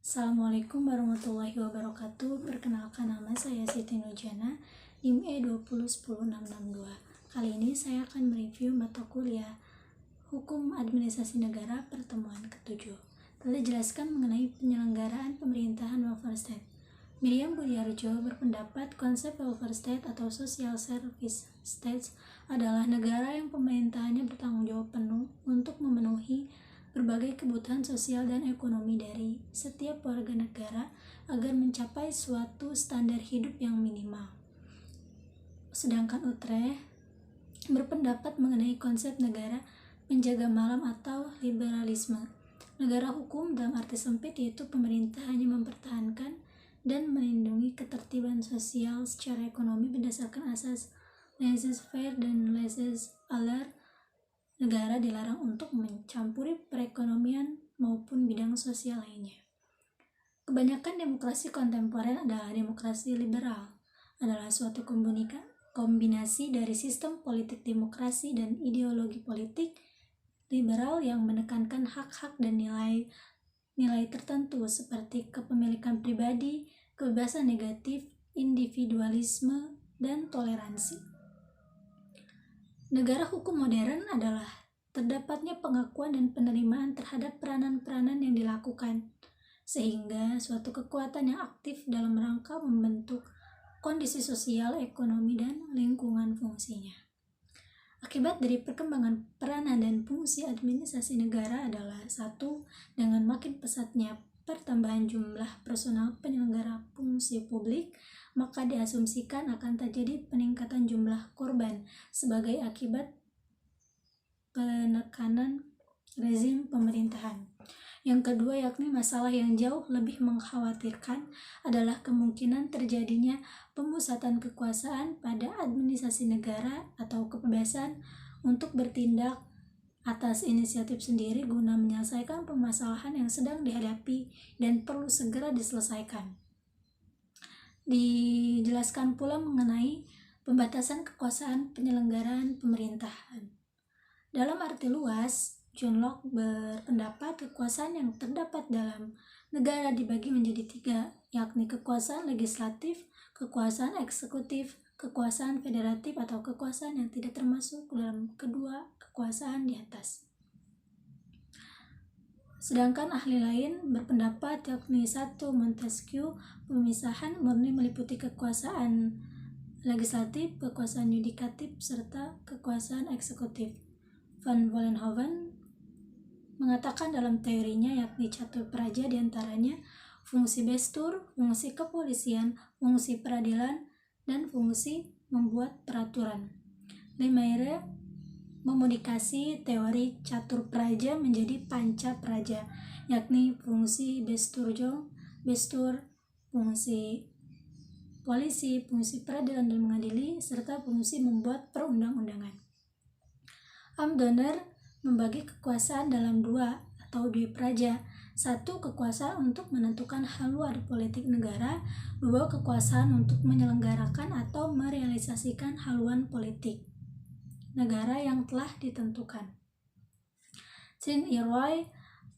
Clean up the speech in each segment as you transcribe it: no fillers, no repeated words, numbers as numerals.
Assalamualaikum warahmatullahi wabarakatuh. Perkenalkan, nama saya Siti Nurjana, NIM E2010662. Kali ini saya akan mereview mata kuliah Hukum Administrasi Negara pertemuan ke-7. Telah dijelaskan mengenai penyelenggaraan pemerintahan welfare state. Miriam Budiarjo berpendapat konsep welfare state atau social service states adalah negara yang pemerintahannya bertanggung jawab penuh untuk memenuhi berbagai kebutuhan sosial dan ekonomi dari setiap warga negara agar mencapai suatu standar hidup yang minimal. Sedangkan Utrecht berpendapat mengenai konsep negara penjaga malam atau liberalisme. Negara hukum dalam arti sempit yaitu pemerintah hanya mempertahankan dan melindungi ketertiban sosial secara ekonomi berdasarkan asas laissez-faire dan laissez-aller. Negara dilarang untuk mencampuri perekonomian maupun bidang sosial lainnya. Kebanyakan demokrasi kontemporer adalah demokrasi liberal, adalah suatu kombinasi dari sistem politik demokrasi dan ideologi politik liberal yang menekankan hak-hak dan nilai tertentu seperti kepemilikan pribadi, kebebasan negatif, individualisme, dan toleransi. Negara hukum modern adalah terdapatnya pengakuan dan penerimaan terhadap peranan-peranan yang dilakukan, sehingga suatu kekuatan yang aktif dalam rangka membentuk kondisi sosial, ekonomi, dan lingkungan fungsinya. Akibat dari perkembangan peranan dan fungsi administrasi negara adalah satu, dengan makin pesatnya pertambahan jumlah personal penyelenggara fungsi publik, maka diasumsikan akan terjadi peningkatan jumlah korban sebagai akibat penekanan rezim pemerintahan. Yang kedua, yakni masalah yang jauh lebih mengkhawatirkan adalah kemungkinan terjadinya pemusatan kekuasaan pada administrasi negara atau kebebasan untuk bertindak atas inisiatif sendiri guna menyelesaikan permasalahan yang sedang dihadapi dan perlu segera diselesaikan. Dijelaskan pula mengenai pembatasan kekuasaan penyelenggaraan pemerintahan. Dalam arti luas, John Locke berpendapat kekuasaan yang terdapat dalam negara dibagi menjadi tiga, yakni kekuasaan legislatif, kekuasaan eksekutif, kekuasaan federatif atau kekuasaan yang tidak termasuk dalam kedua kekuasaan di atas. Sedangkan ahli lain berpendapat yakni satu, Montesquieu, pemisahan murni meliputi kekuasaan legislatif, kekuasaan yudikatif, serta kekuasaan eksekutif. Van Vollenhoven mengatakan dalam teorinya yakni catur praja diantaranya fungsi bestur, fungsi kepolisian, fungsi peradilan, dan fungsi membuat peraturan. Lemaitre memodifikasi teori catur praja menjadi panca praja, yakni fungsi bestur, fungsi polisi, fungsi peradilan dan mengadili, serta fungsi membuat perundang-undangan. Donner membagi kekuasaan dalam dua praja. Satu, kekuasaan untuk menentukan haluan politik negara. Dua, kekuasaan untuk menyelenggarakan atau merealisasikan haluan politik negara yang telah ditentukan. Jean Roy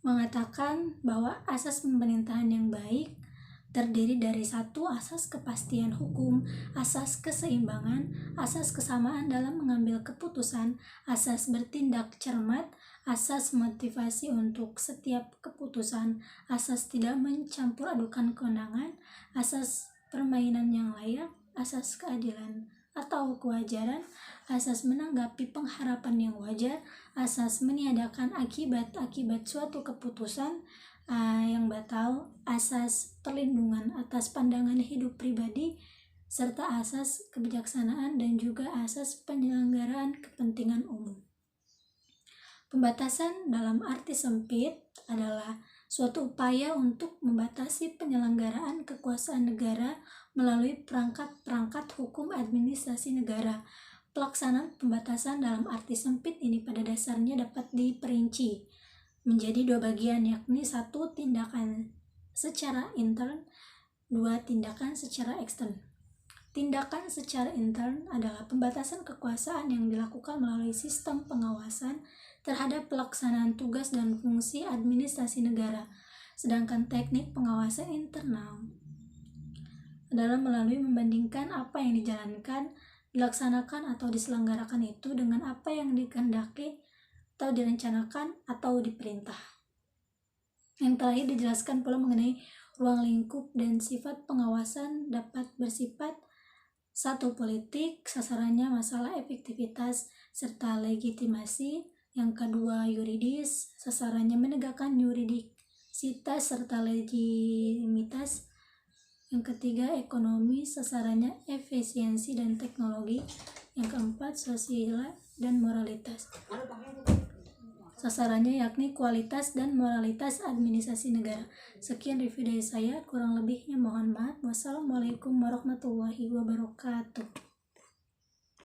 mengatakan bahwa asas pemerintahan yang baik terdiri dari satu, asas kepastian hukum, asas keseimbangan, asas kesamaan dalam mengambil keputusan, asas bertindak cermat, asas motivasi untuk setiap keputusan, asas tidak mencampur adukan kewenangan, asas permainan yang layak, asas keadilan atau kewajaran, asas menanggapi pengharapan yang wajar, asas meniadakan akibat-akibat suatu keputusan yang batal, asas perlindungan atas pandangan hidup pribadi, serta asas kebijaksanaan dan juga asas penyelenggaraan kepentingan umum. Pembatasan dalam arti sempit adalah suatu upaya untuk membatasi penyelenggaraan kekuasaan negara melalui perangkat-perangkat hukum administrasi negara. Pelaksanaan pembatasan dalam arti sempit ini pada dasarnya dapat diperinci menjadi dua bagian, yakni satu, tindakan secara intern, dua, tindakan secara ekstern. Tindakan secara intern adalah pembatasan kekuasaan yang dilakukan melalui sistem pengawasan terhadap pelaksanaan tugas dan fungsi administrasi negara. Sedangkan teknik pengawasan internal adalah melalui membandingkan apa yang dijalankan, dilaksanakan atau diselenggarakan itu dengan apa yang dikehendaki atau direncanakan atau diperintah. Yang terakhir dijelaskan pula mengenai ruang lingkup dan sifat pengawasan dapat bersifat satu, politik, sasarannya masalah efektivitas serta legitimasi. Yang kedua, yuridis, sasarannya menegakkan yuridisitas serta legitimitas. Yang ketiga, ekonomi, sasarannya efisiensi dan teknologi. Yang keempat, sosial dan moralitas, sasarannya yakni kualitas dan moralitas administrasi negara. Sekian review dari saya, kurang lebihnya mohon maaf. Wassalamualaikum warahmatullahi wabarakatuh.